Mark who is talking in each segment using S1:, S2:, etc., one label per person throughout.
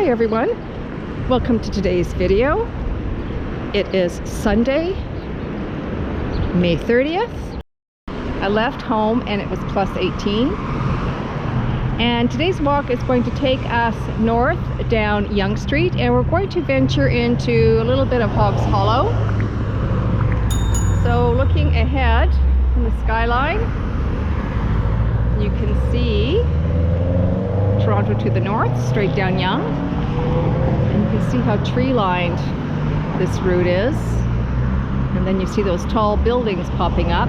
S1: Hi everyone, welcome to today's video. It is Sunday, May 30th. I left home and it was plus 18. And today's walk is going to take us north down Yonge Street, and we're going to venture into a little bit of Hoggs Hollow. So looking ahead in the skyline, you can see Toronto to the north, straight down Yonge. And you can see how tree-lined this route is. And then you see those tall buildings popping up.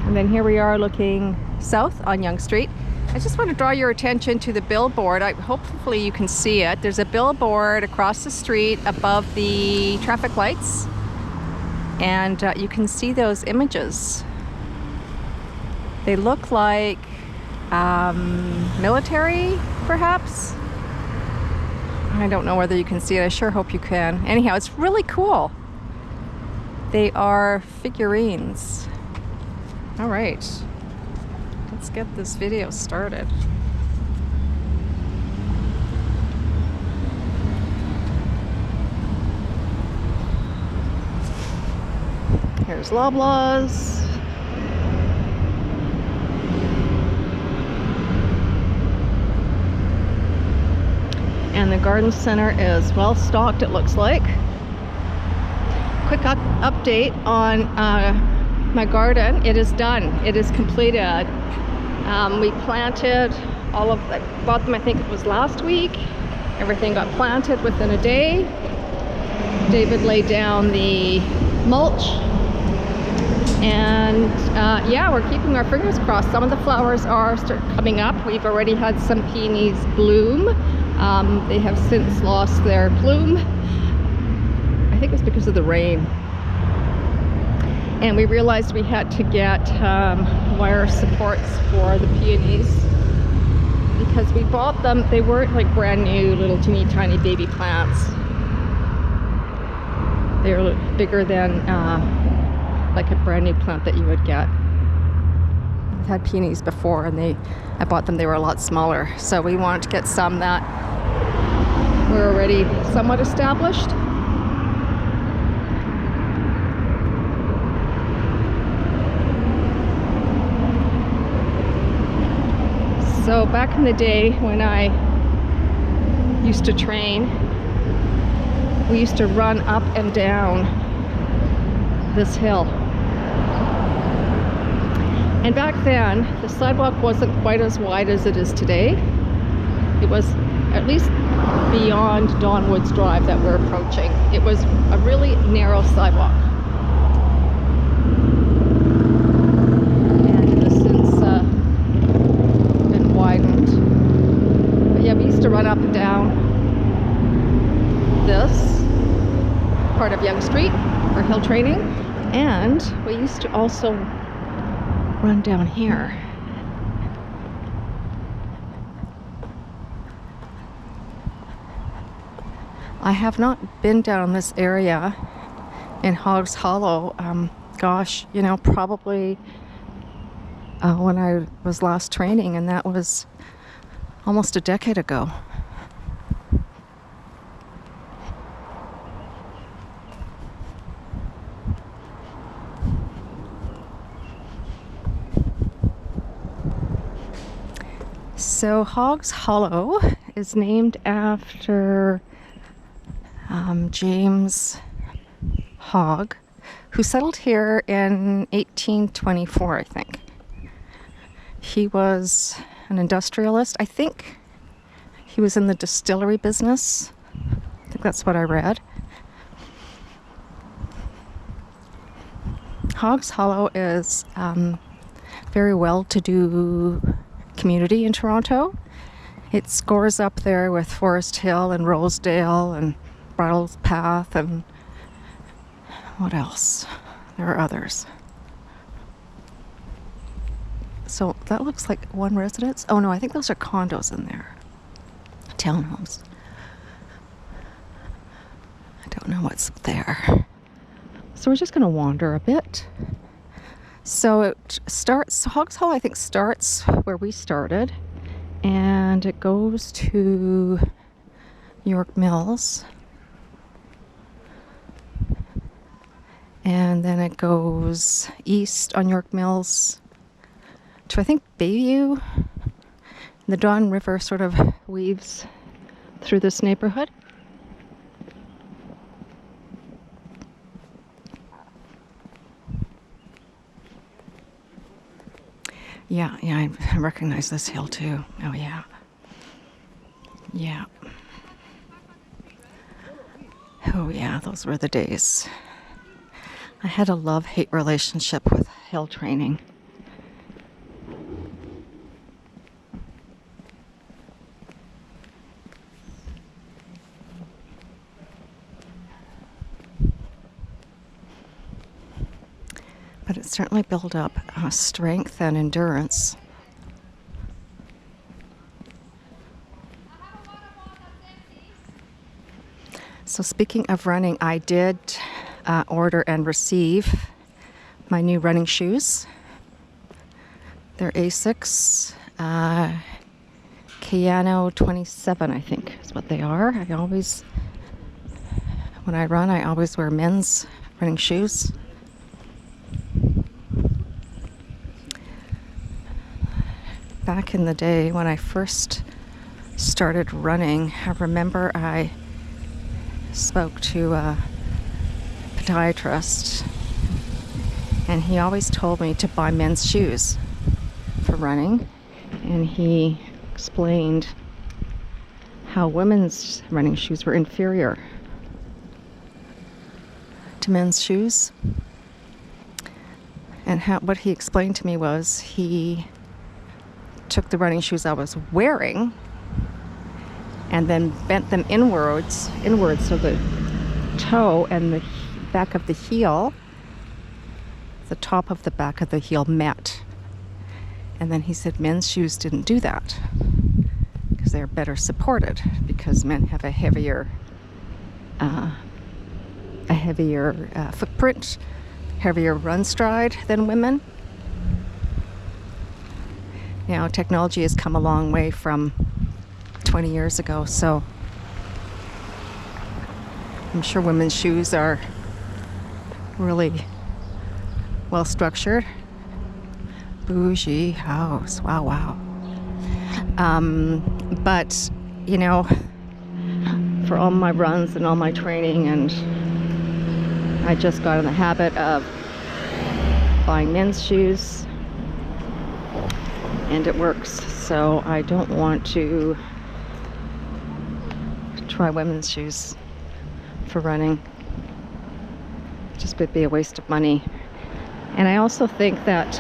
S1: And then here we are looking south on Yonge Street. I just want to draw your attention to the billboard. Hopefully you can see it. There's a billboard across the street above the traffic lights. And you can see those images. They look like military, perhaps. I don't know whether you can see it. I sure hope you can. Anyhow, it's really cool. They are figurines. All right, let's get this video started. Here's Loblaws. And the garden center is well stocked, it looks like. Quick update on my garden. It is done. It is completed. We planted all of them. Bought them, I think it was last week. Everything got planted within a day. David laid down the mulch. And yeah, we're keeping our fingers crossed. Some of the flowers are coming up. We've already had some peonies bloom. They have since lost their bloom. I think it's because of the rain. And we realized we had to get wire supports for the peonies because we bought them. They weren't like brand new little teeny tiny baby plants. They're bigger than like a brand new plant that you would get. I've had peonies before, and I bought them, they were a lot smaller. So we wanted to get some that were already somewhat established. So back in the day when I used to train, we used to run up and down this hill. And back then, the sidewalk wasn't quite as wide as it is today. It was at least beyond Donwoods Drive that we're approaching. It was a really narrow sidewalk. And it has since been widened. But yeah, we used to run up and down this part of Yonge Street for hill training. And we used to also run down here. I have not been down this area in Hoggs Hollow, gosh, you know, probably when I was last training, and that was almost a decade ago. So Hoggs Hollow is named after James Hogg, who settled here in 1824, I think. He was an industrialist. I think he was in the distillery business. I think that's what I read. Hoggs Hollow is very well-to-do community in Toronto. It scores up there with Forest Hill and Rosedale and Bridle Path and what else? There are others. So that looks like one residence. Oh no, I think those are condos in there. Townhomes. I don't know what's there. So we're just going to wander a bit. So it starts, Hoggs Hollow I think starts where we started, And it goes to York Mills. And then it goes east on York Mills to, I think, Bayview. The Don River sort of weaves through this neighborhood. Yeah, I recognize this hill too. Oh yeah. Yeah. Oh yeah, those were the days. I had a love-hate relationship with hill training. But it certainly built up strength and endurance. So speaking of running, I did order and receive my new running shoes. They're Asics, Kayano 27, I think is what they are. When I run, I always wear men's running shoes. Back in the day when I first started running, I remember I spoke to a podiatrist, and he always told me to buy men's shoes for running, and he explained how women's running shoes were inferior to men's shoes. And what he explained to me was he took the running shoes I was wearing and then bent them inwards so the toe and the back of the heel, the top of the back of the heel met. And then he said men's shoes didn't do that because they're better supported, because men have a heavier footprint, heavier run stride than women. You know, technology has come a long way from 20 years ago, so I'm sure women's shoes are really well structured. Bougie house, wow. But, you know, for all my runs and all my training, and I just got in the habit of buying men's shoes, and it works, so I don't want to try women's shoes for running. Just would be a waste of money. And I also think that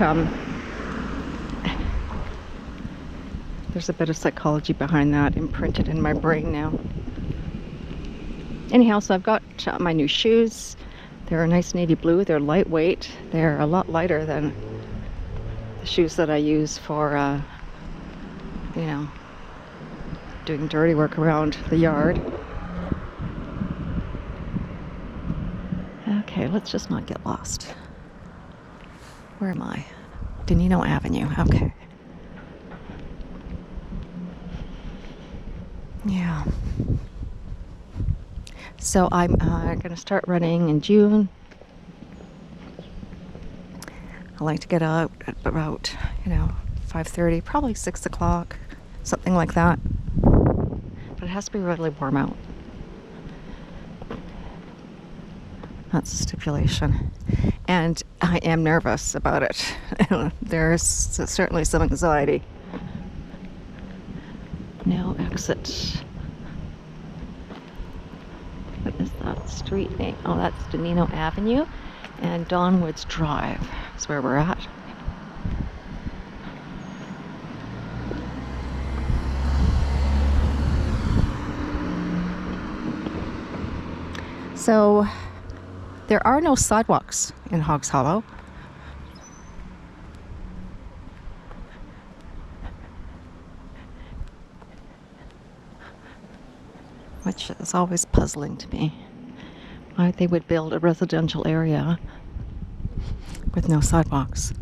S1: there's a bit of psychology behind that imprinted in my brain now. Anyhow, so I've got my new shoes. They're a nice navy blue. They're lightweight. They're a lot lighter than the shoes that I use for, you know, doing dirty work around the yard. Okay, let's just not get lost. Where am I? Donino Avenue. Okay. Yeah. So I'm going to start running in June. I like to get out at about, 5:30, probably 6 o'clock, something like that. But it has to be really warm out. That's a stipulation. And I am nervous about it. There's certainly some anxiety. No exit. What is that street name? Oh, that's Donino Avenue and Donwoods Drive is where we're at. So there are no sidewalks in Hoggs Hollow. Which is always puzzling to me. Why they would build a residential area with no sidewalks.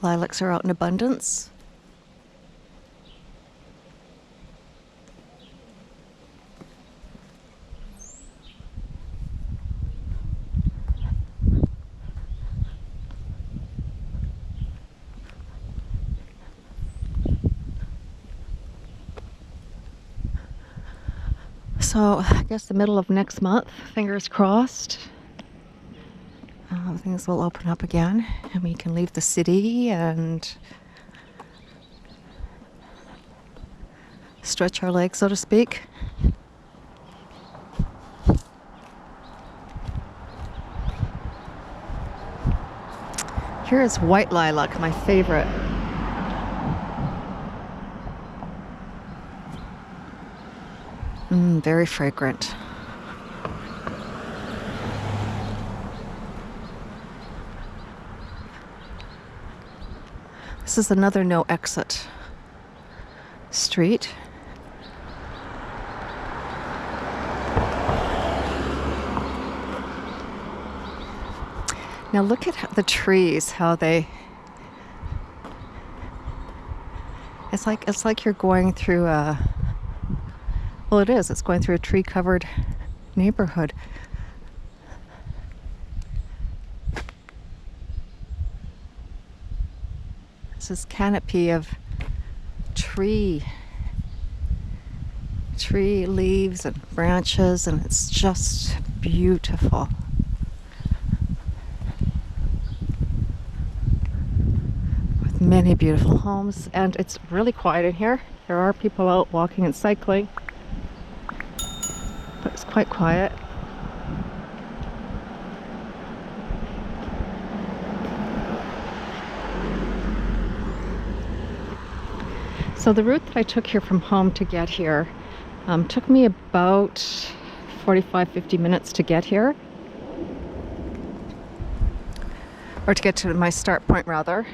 S1: Lilacs are out in abundance. So I guess the middle of next month, fingers crossed, things will open up again and we can leave the city and stretch our legs, so to speak. Here is white lilac, my favorite. Very fragrant. This is another no exit street. Now look at the trees, how they... It's like you're going through a... Well, it is. It's going through a tree-covered neighborhood. It's this canopy of tree leaves and branches, and it's just beautiful. With many beautiful homes, and it's really quiet in here. There are people out walking and cycling, but it's quite quiet. So the route that I took here from home to get here took me about 45-50 minutes to get here. Or to get to my start point, rather.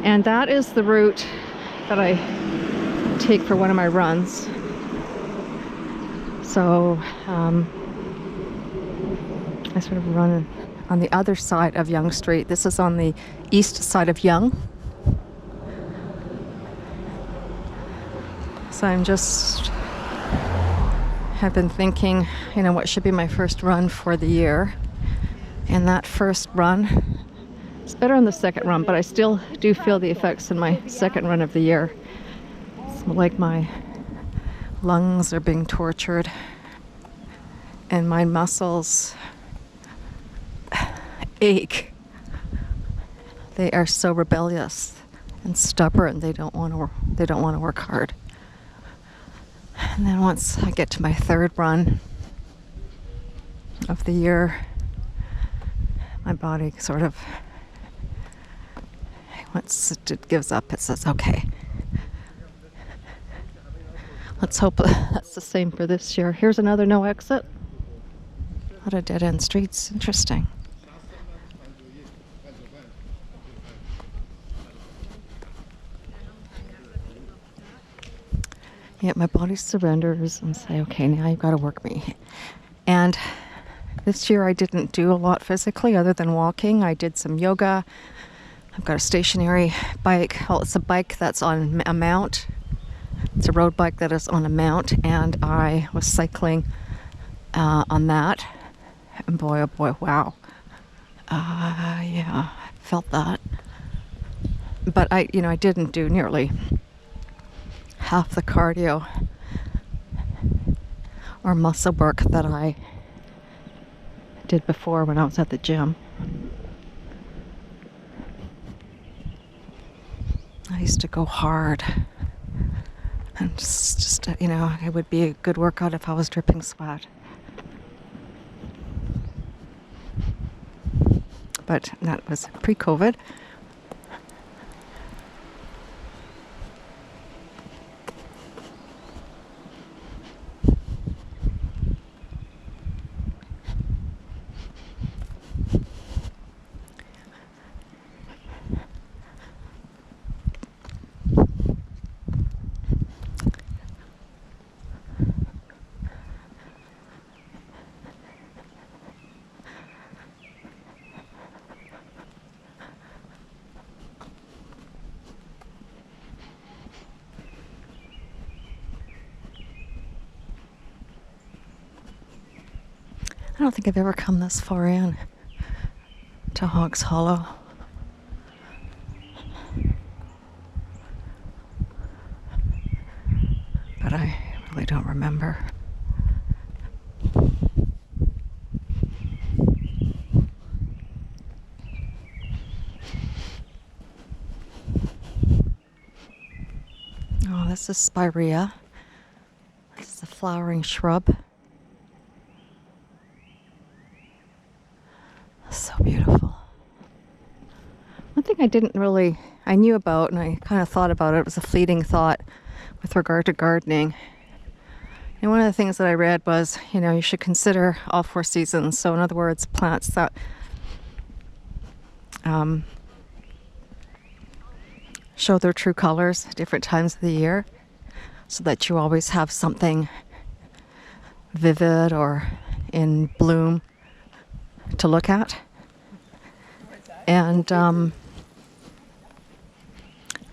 S1: And that is the route that I take for one of my runs. So I sort of run on the other side of Yonge Street. This is on the east side of Yonge. So have been thinking, you know, what should be my first run for the year. And that first run, it's better than the second run, but I still do feel the effects in my second run of the year. It's like my lungs are being tortured and my muscles ache. They are so rebellious and stubborn. They don't want to work hard. And then once I get to my third run of the year, my body sort of, once it gives up, it says, okay. Let's hope that's the same for this year. Here's another no exit. A lot of dead-end streets. Interesting. Yeah, my body surrenders and say, okay, now you've got to work me. And this year I didn't do a lot physically other than walking. I did some yoga. I've got a stationary bike. Well, it's a bike that's on a mount. It's a road bike that is on a mount, and I was cycling on that. And boy, oh boy, wow. Yeah, I felt that. But I didn't do nearly half the cardio or muscle work that I did before when I was at the gym. I used to go hard, and just it would be a good workout if I was dripping sweat. But that was pre-COVID. don't think I've ever come this far in to Hoggs Hollow. But I really don't remember. Oh, this is spirea. This is a flowering shrub. So beautiful. One thing I knew about, and I kind of thought about it was a fleeting thought with regard to gardening. And one of the things that I read was, you should consider all 4 seasons. So in other words, plants that show their true colors at different times of the year, so that you always have something vivid or in bloom to look at. And I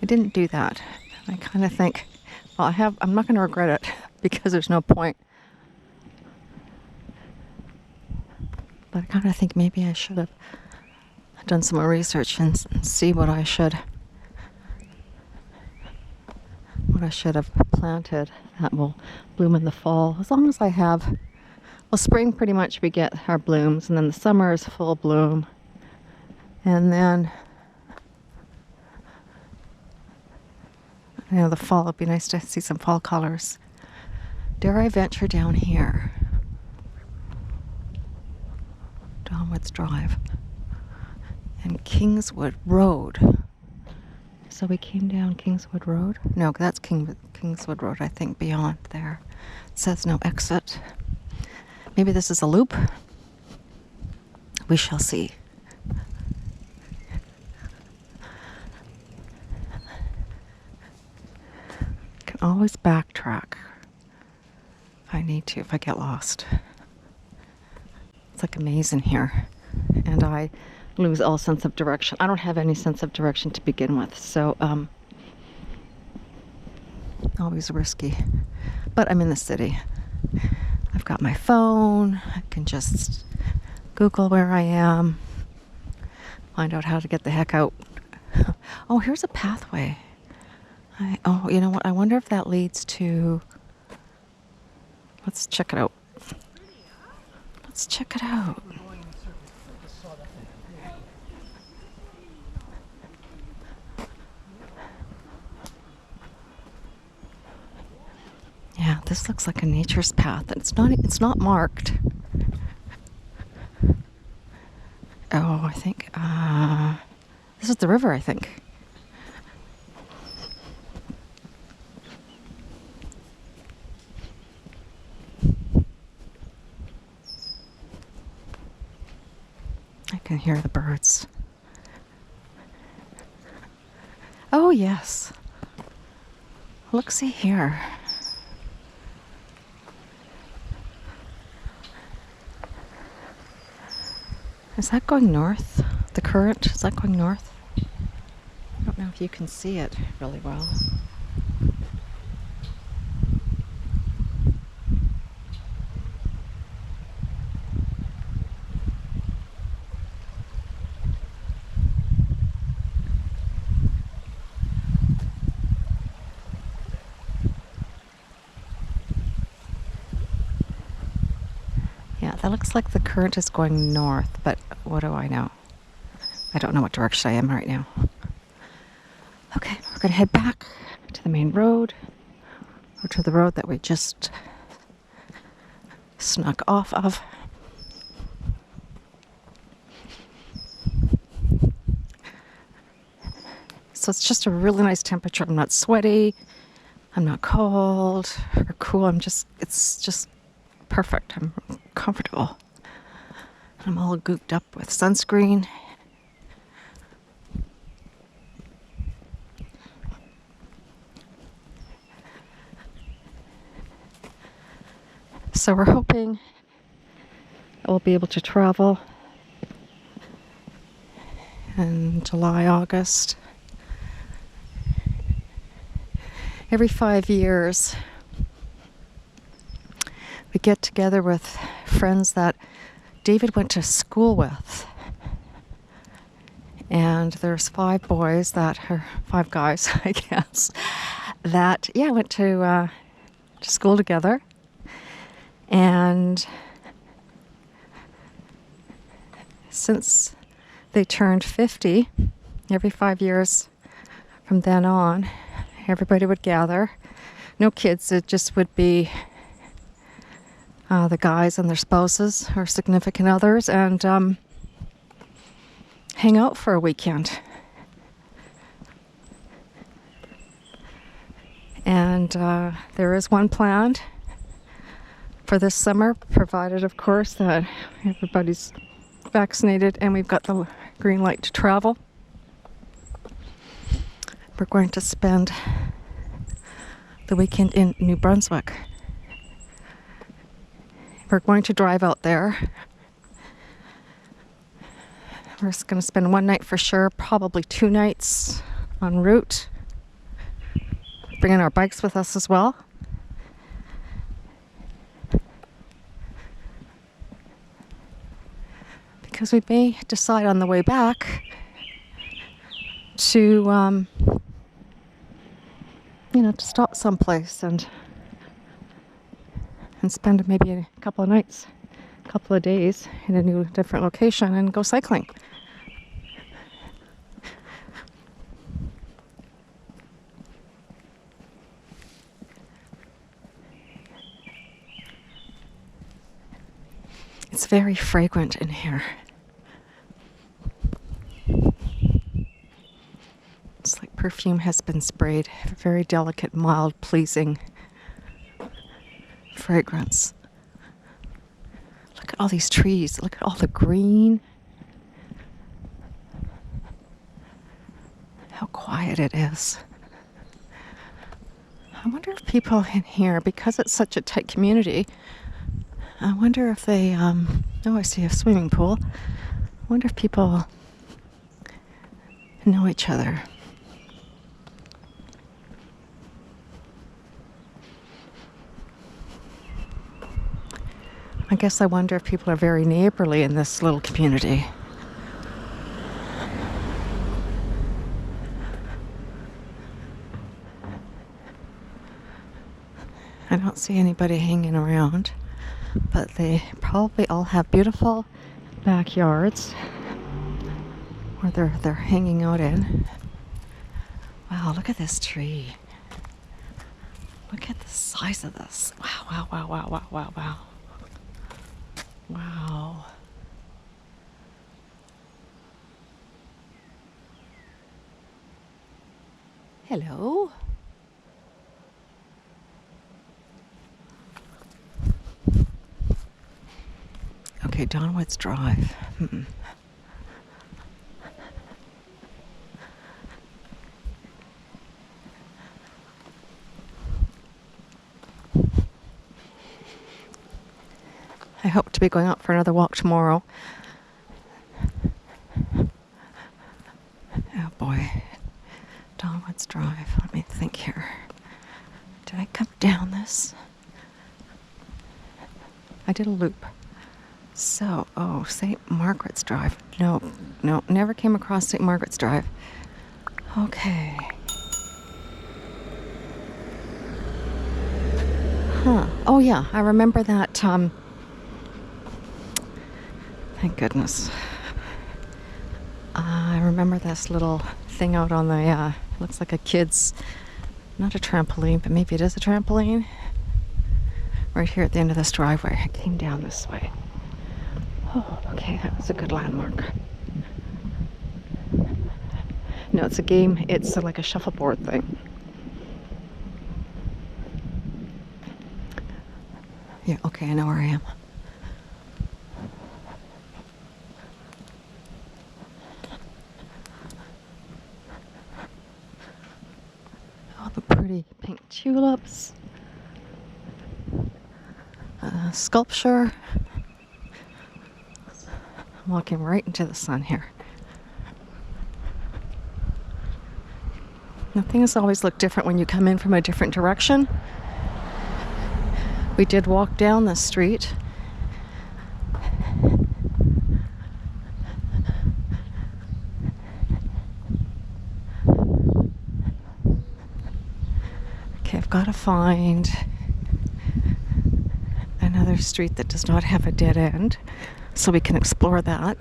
S1: didn't do that. I kind of think, well, I'm not going to regret it because there's no point. But I kind of think maybe I should have done some more research and see what I should have planted that will bloom in the fall. As long as I have, well, spring pretty much we get our blooms, and then the summer is full bloom. And then, the fall, it'd be nice to see some fall colors. Dare I venture down here? Donwoods Drive and Kingswood Road. So we came down Kingswood Road? No, that's Kingswood Road, I think, beyond there. It says no exit. Maybe this is a loop? We shall see. Can always backtrack if I need to, if I get lost. It's like a maze in here, and I lose all sense of direction. I don't have any sense of direction to begin with, so always risky. But I'm in the city. I've got my phone. I can just Google where I am, find out how to get the heck out. Oh, here's a pathway. You know what? I wonder if that leads to... Let's check it out. Let's check it out. Yeah, this looks like a nature's path. It's not marked. Oh, I think this is the river, I think. I can hear the birds. Oh, yes. Look, see here. Is that going north? The current, is that going north? I don't know if you can see it really well. Yeah, that looks like the current is going north, but what do I know? I don't know what direction I am right now. Okay, we're going to head back to the main road, or to the road that we just snuck off of. So it's just a really nice temperature. I'm not sweaty, I'm not cold or cool. It's just perfect. I'm comfortable. I'm all gooped up with sunscreen. So we're hoping we'll be able to travel in July, August. Every 5 years, we get together with friends that David went to school with. And there's 5 boys that, or 5 guys, I guess, that, went to school together. And since they turned 50, every 5 years from then on, everybody would gather. No kids, it just would be the guys and their spouses or significant others, and hang out for a weekend. And there is one planned for this summer, provided, of course, that everybody's vaccinated and we've got the green light to travel. We're going to spend the weekend in New Brunswick. We're going to drive out there. We're just going to spend 1 night for sure, probably 2 nights en route. Bringing our bikes with us as well. Because we may decide on the way back to, to stop someplace and spend maybe a couple of nights, a couple of days in a new, different location and go cycling. It's very fragrant in here. It's like perfume has been sprayed. A very delicate, mild, pleasing fragrance. Look at all these trees. Look at all the green. How quiet it is. I wonder if people in here, because it's such a tight community, I wonder if they, I see a swimming pool. I wonder if people know each other. I guess I wonder if people are very neighborly in this little community. I don't see anybody hanging around, but they probably all have beautiful backyards where they're hanging out in. Wow, look at this tree. Look at the size of this. Wow, wow, wow, wow, wow, wow, wow. Wow. Hello. Okay, Donwood's Drive. I hope to be going out for another walk tomorrow. Oh boy. Donwood's Drive. Let me think here. Did I come down this? I did a loop. So, St. Margaret's Drive. No, never came across St. Margaret's Drive. Okay. Oh yeah, I remember that, thank goodness. I remember this little thing out on the, looks like a kid's, not a trampoline, but maybe it is a trampoline. Right here at the end of this driveway. I came down this way. Oh, okay, that was a good landmark. No, it's a game. It's like a shuffleboard thing. Yeah, okay, I know where I am. All the pretty pink tulips. Sculpture. I'm walking right into the sun here. Now, things always look different when you come in from a different direction. We did walk down the street Okay, I've got to find another street that does not have a dead end so we can explore that.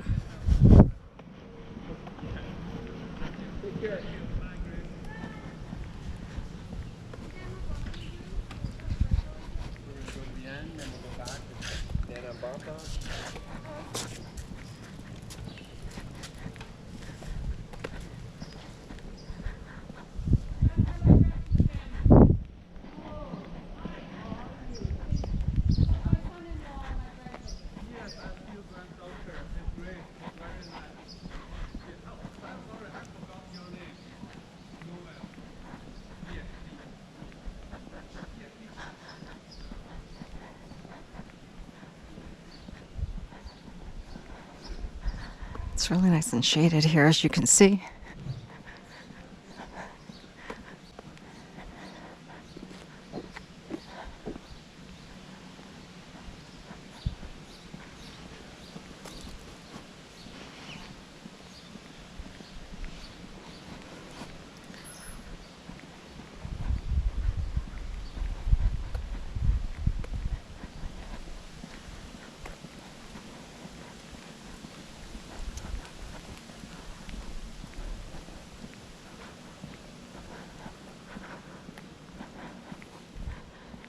S1: It's really nice and shaded here, as you can see.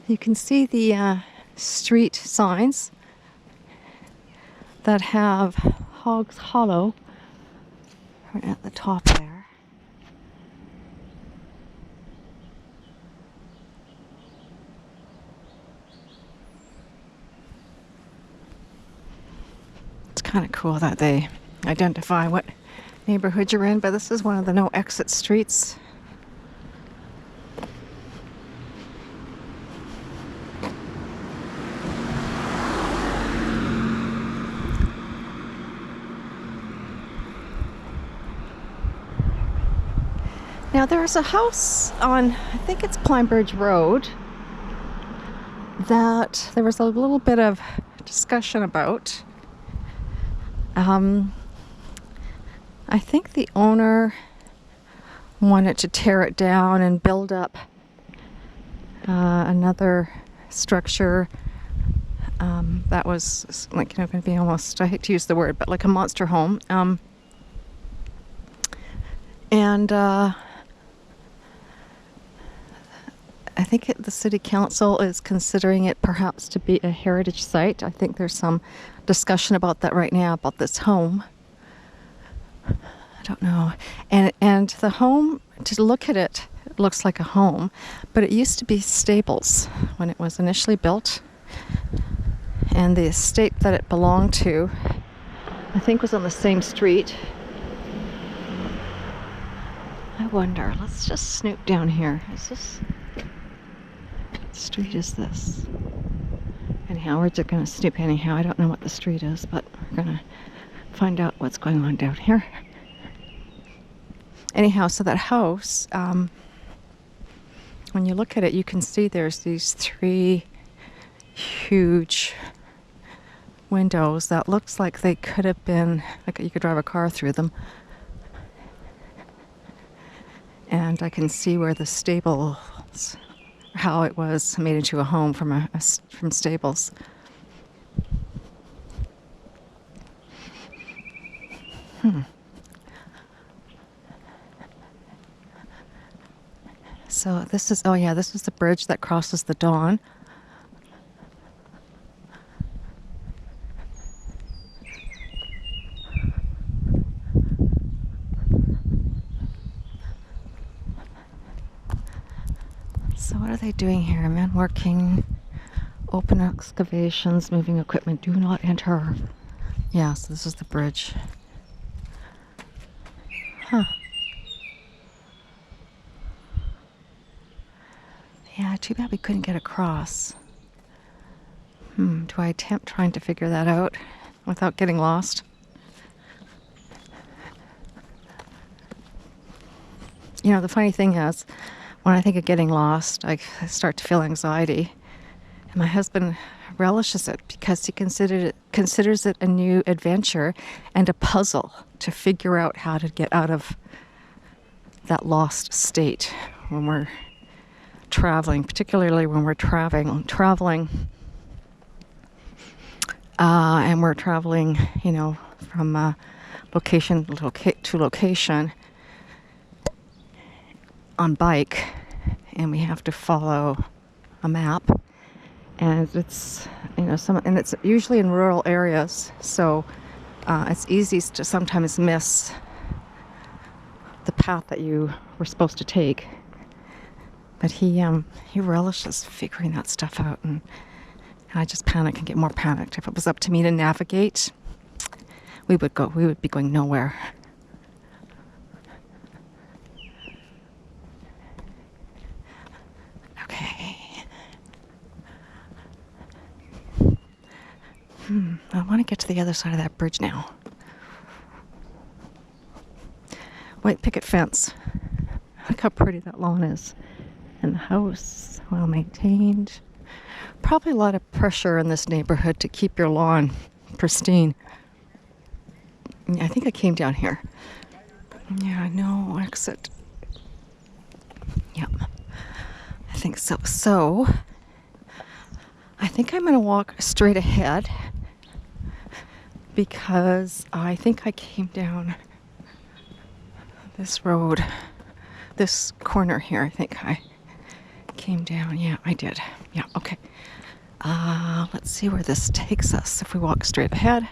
S1: You can see the street signs that have Hoggs Hollow right at the top there. It's kind of cool that they identify what neighborhood you're in, but this is one of the no exit streets. Now there's a house on, I think it's Pinebridge Road, that there was a little bit of discussion about. I think the owner wanted to tear it down and build up another structure that was like, going to be almost, I hate to use the word, but like a monster home. I think the city council is considering it perhaps to be a heritage site. I think there's some discussion about that right now, about this home. I don't know. And the home, to look at it, it looks like a home, but it used to be stables when it was initially built. And the estate that it belonged to, I think, was on the same street. I wonder, let's just snoop down here. Is this... street is this? Anyhow, we're just going to snoop anyhow. I don't know what the street is, but we're going to find out what's going on down here. Anyhow, so that house, when you look at it, you can see there's these three huge windows that looks like they could have been, like you could drive a car through them. And I can see where the stables, how it was made into a home from from stables. So this is, oh yeah, this is the bridge that crosses the Don. So what are they doing here? Men working, open excavations, moving equipment, do not enter. Yeah, so this is the bridge. Huh. Yeah, too bad we couldn't get across. Do I attempt trying to figure that out without getting lost? You know, the funny thing is, when I think of getting lost, I start to feel anxiety. And my husband relishes it because he considers it a new adventure and a puzzle to figure out how to get out of that lost state when we're traveling, particularly when we're traveling, and we're traveling, you know, from location to location on bike, and we have to follow a map, and it's, you know, and it's usually in rural areas, so it's easy to sometimes miss the path that you were supposed to take. But he relishes figuring that stuff out, and I just panic and get more panicked. If it was up to me to navigate, we would be going nowhere. Okay. I want to get to the other side of that bridge now. White picket fence. Look how pretty that lawn is. And the house, well maintained. Probably a lot of pressure in this neighborhood to keep your lawn pristine. I think I came down here. Yeah, no exit. Yep. I think so. So, I think I'm going to walk straight ahead because I think I came down this road, this corner here. I think I came down. Yeah, I did. Yeah, okay. Let's see where this takes us if we walk straight ahead.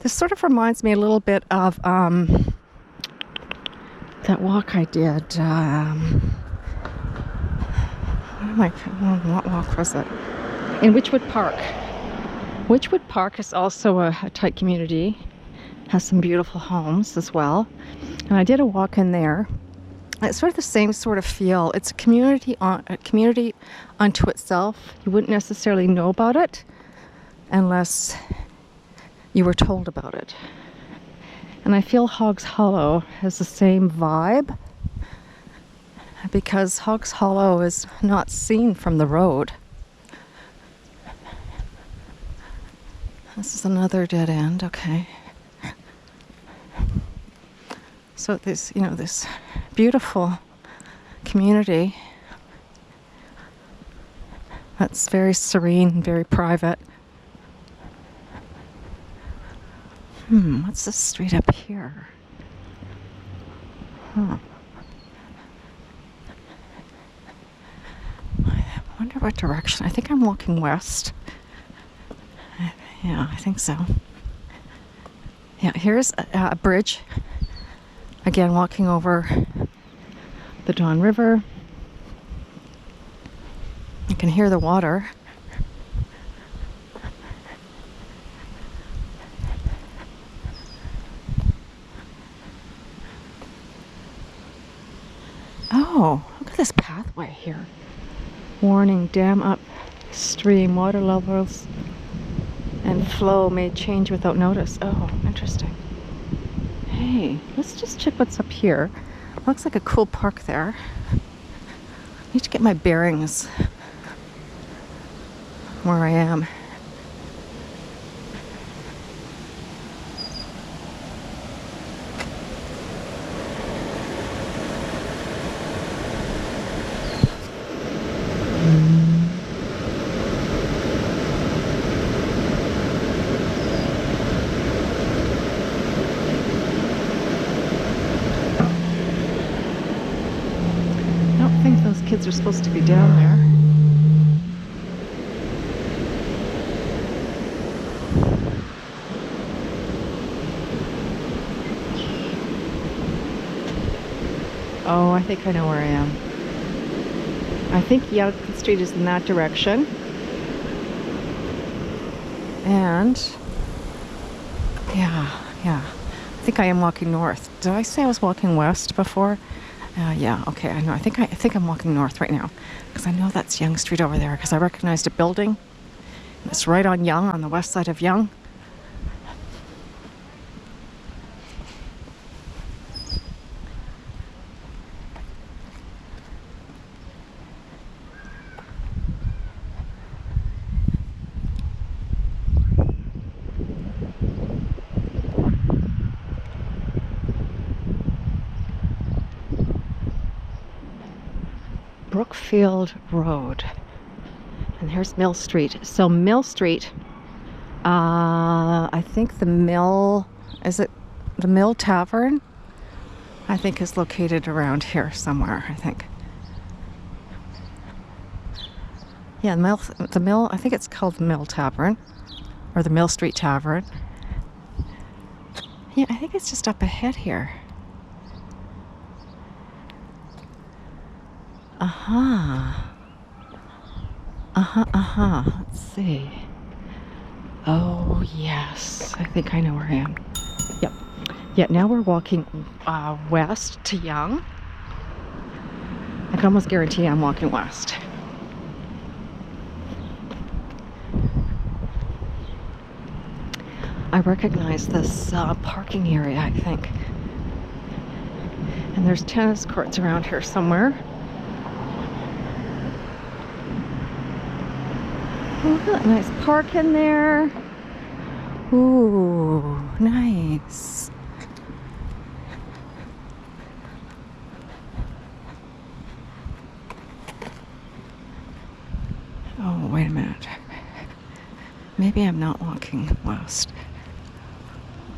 S1: This sort of reminds me a little bit of that walk I did. What walk was it? In Witchwood Park. Witchwood Park is also a tight community, has some beautiful homes as well. And I did a walk in there. It's sort of the same sort of feel. It's a community unto itself. You wouldn't necessarily know about it unless you were told about it. And I feel Hoggs Hollow has the same vibe because Hoggs Hollow is not seen from the road. This is another dead end, okay. So this, you know, this beautiful community that's very serene, very private. What's this street up here? I wonder what direction. I think I'm walking west. Yeah, I think so. Yeah, here's a bridge. Again, walking over the Don River. You can hear the water. Oh, look at this pathway here. Warning, dam upstream, water levels and flow may change without notice. Oh, interesting. Hey, let's just check what's up here. Looks like a cool park there. Need to get my bearings where I am. Kids are supposed to be down there. Oh, I think I know where I am. I think Yonge Street is in that direction. And yeah. I think I am walking north. Did I say I was walking west before? Yeah, okay, I know. I think I'm walking north right now because I know that's Yonge Street over there because I recognized a building. It's right on Yonge, on the west side of Yonge. Brookfield Road. And here's Mill Street. So Mill Street, I think the Mill, is it the Mill Tavern? I think is located around here somewhere, I think. Yeah, the Mill, I think it's called the Mill Tavern, or the Mill Street Tavern. Yeah, I think it's just up ahead here. Let's see. Oh, yes. I think I know where I am. Yep. Yeah, now we're walking west to Yonge. I can almost guarantee I'm walking west. I recognize this parking area, I think. And there's tennis courts around here somewhere. Oh, look at that nice park in there. Ooh, nice. Oh, wait a minute. Maybe I'm not walking west.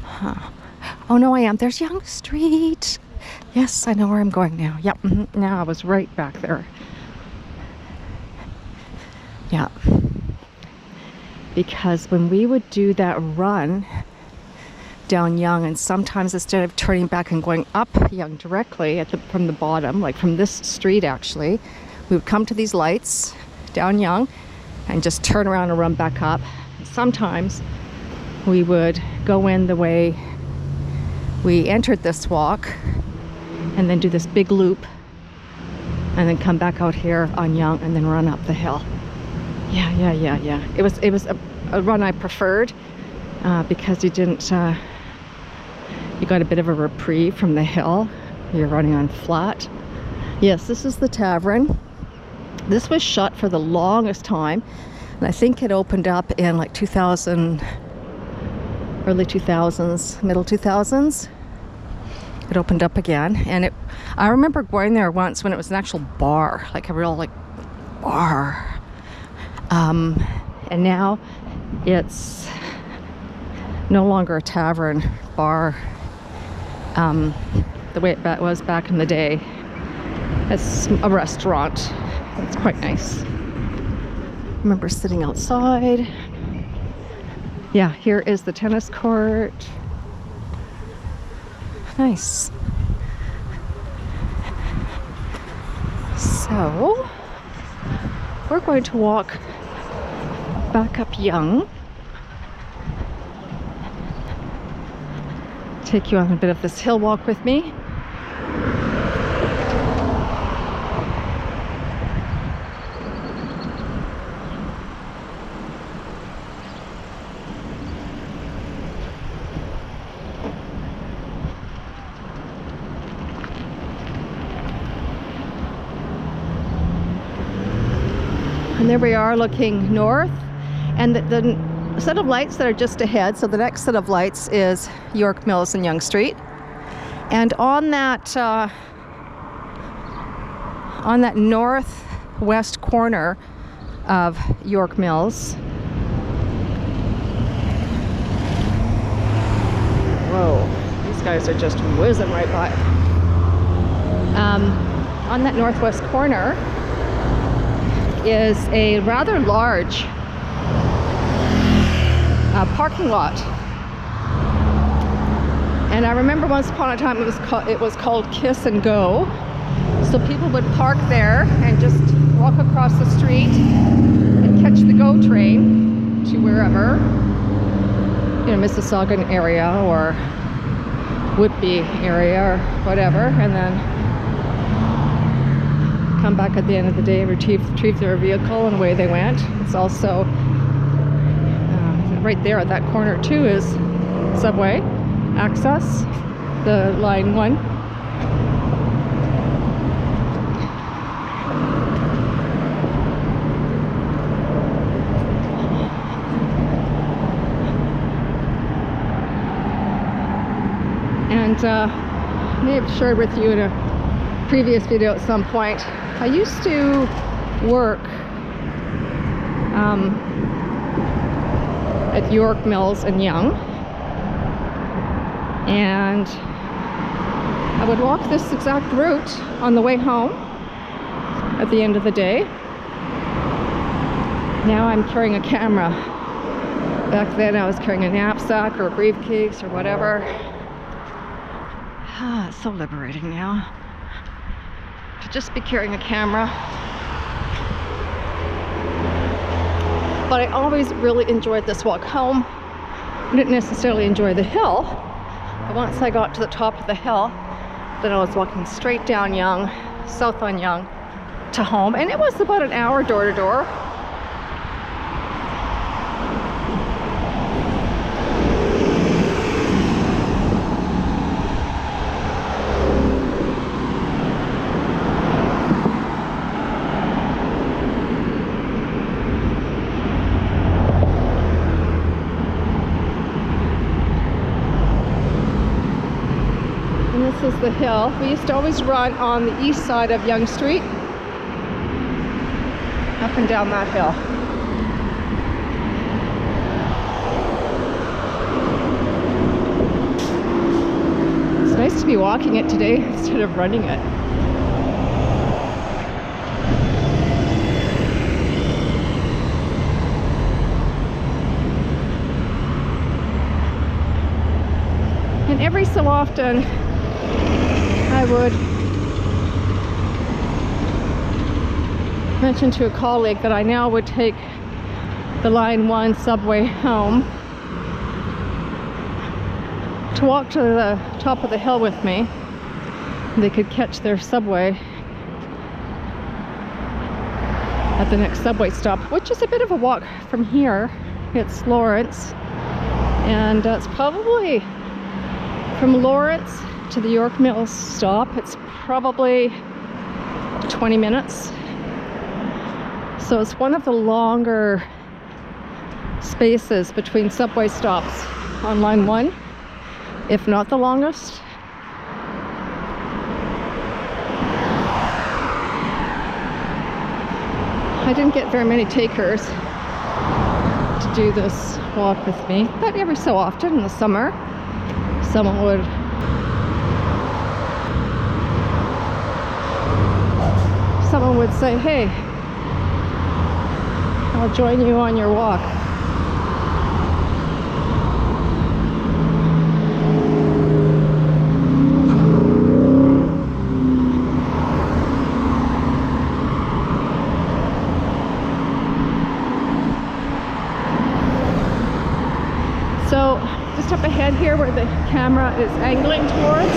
S1: Huh. Oh, no, I am. There's Yonge Street. Yes, I know where I'm going now. Yep, now I was right back there. Yeah. Because when we would do that run down Yonge, and sometimes instead of turning back and going up Yonge directly from the bottom, like from this street actually, we would come to these lights down Yonge and just turn around and run back up. Sometimes we would go in the way we entered this walk and then do this big loop and then come back out here on Yonge and then run up the hill. Yeah. It was a run I preferred because you didn't, you got a bit of a reprieve from the hill. You're running on flat. Yes, this is the Tavern. This was shut for the longest time, and I think it opened up in like 2000, early 2000s, middle 2000s. It opened up again, and I remember going there once when it was an actual bar, like a real bar. And now it's no longer a tavern bar the way it was back in the day. It's a restaurant. It's quite nice. I remember sitting outside. Yeah, here is the tennis court. Nice. So we're going to walk back up Yonge. Take you on a bit of this hill walk with me. And there we are looking north, and the set of lights that are just ahead, so the next set of lights is York Mills and Yonge Street. And on that northwest corner of York Mills, whoa, these guys are just whizzing right by. On that northwest corner is a rather large parking lot, and I remember once upon a time it was called Kiss and Go. So people would park there and just walk across the street and catch the GO train to wherever, Mississauga area or Whitby area or whatever, and then come back at the end of the day, retrieve their vehicle, and away they went. It's also right there at that corner too is subway access, the line 1. And I may have shared with you in a previous video at some point. I used to work at York Mills in Yonge, and I would walk this exact route on the way home at the end of the day. Now I'm carrying a camera. Back then I was carrying a knapsack or a briefcase or whatever. Ah, it's so liberating now to just be carrying a camera. But I always really enjoyed this walk home. I didn't necessarily enjoy the hill, but once I got to the top of the hill, then I was walking straight down Yonge, south on Yonge, to home, and it was about an hour door to door. This is the hill. We used to always run on the east side of Yonge Street, up and down that hill. It's nice to be walking it today instead of running it. And every so often I would mention to a colleague that I now would take the Line 1 subway home to walk to the top of the hill with me. They could catch their subway at the next subway stop, which is a bit of a walk from here. It's Lawrence, and it's probably from Lawrence to the York Mills stop, it's probably 20 minutes. So it's one of the longer spaces between subway stops on Line 1, if not the longest. I didn't get very many takers to do this walk with me, but every so often in the summer, someone would say, hey, I'll join you on your walk. So just up ahead here where the camera is angling towards,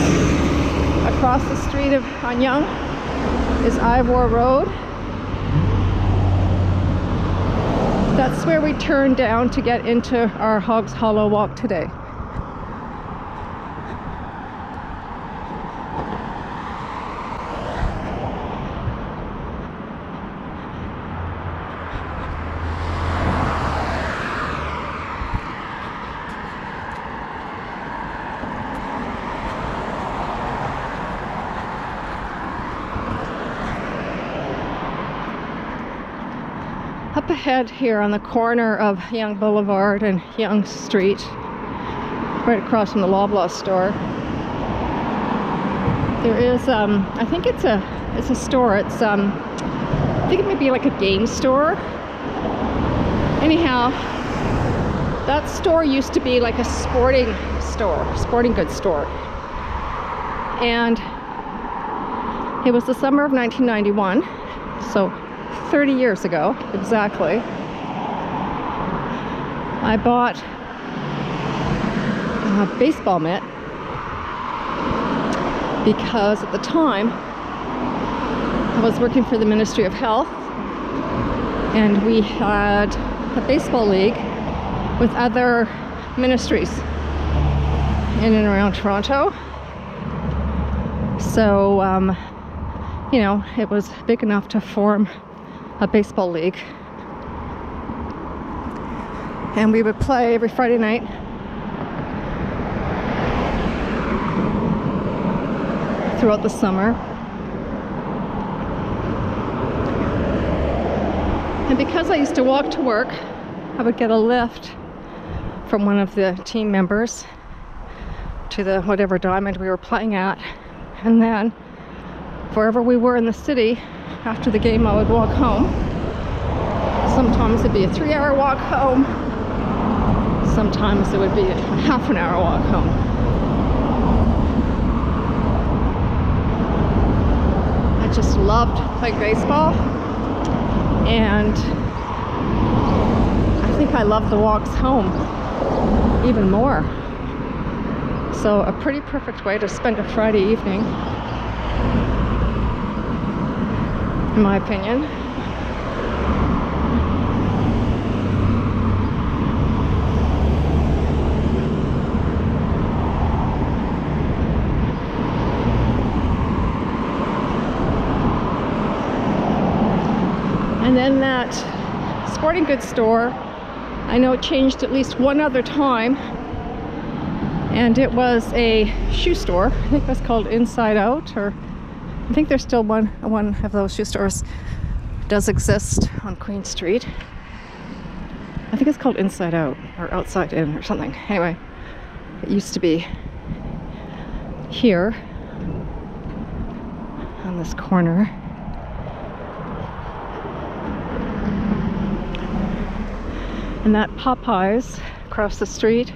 S1: across the street on Yonge, is Ivor Road. That's where we turned down to get into our Hoggs Hollow walk today. Up ahead here on the corner of Yonge Boulevard and Yonge Street, right across from the Loblaw store, there is, I think it's a store. It's, I think it may be like a game store. Anyhow, that store used to be like a sporting goods store. And it was the summer of 1991, so 30 years ago, exactly. I bought a baseball mitt because at the time I was working for the Ministry of Health, and we had a baseball league with other ministries in and around Toronto. So, you know, it was big enough to form a baseball league. And we would play every Friday night. Throughout the summer. And because I used to walk to work, I would get a lift from one of the team members to the whatever diamond we were playing at. And then wherever we were in the city, after the game I would walk home. Sometimes it'd be a 3-hour walk home. Sometimes it would be a half an hour walk home. I just loved playing baseball, and I think I love the walks home even more. So a pretty perfect way to spend a Friday evening, in my opinion. And then that sporting goods store, I know it changed at least one other time, and it was a shoe store. I think that's called Inside Out, or I think there's still one of those shoe stores does exist on Queen Street. I think it's called Inside Out or Outside In or something. Anyway, it used to be here on this corner. And that Popeyes across the street,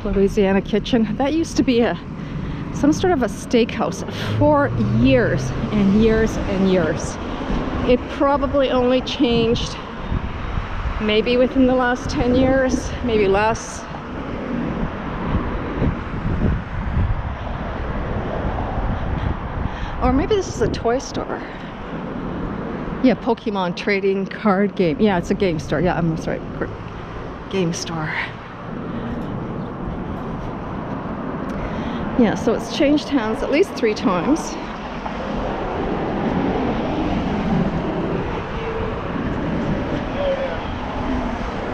S1: Louisiana Kitchen, that used to be some sort of a steakhouse for years and years and years. It probably only changed maybe within the last 10 years, maybe less. Or maybe this is a toy store. Yeah, Pokemon trading card game. Yeah, it's a game store. Yeah, I'm sorry. Game store. Yeah, so it's changed hands at least 3 times.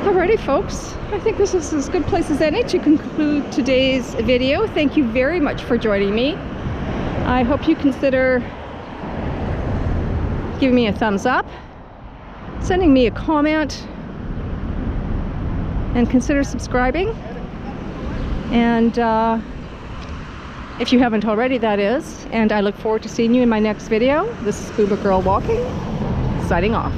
S1: Alrighty, folks. I think this is as good a place as any to conclude today's video. Thank you very much for joining me. I hope you consider giving me a thumbs up, sending me a comment, and consider subscribing. And if you haven't already, that is. And I look forward to seeing you in my next video. This is Scuba Girl Walking, signing off.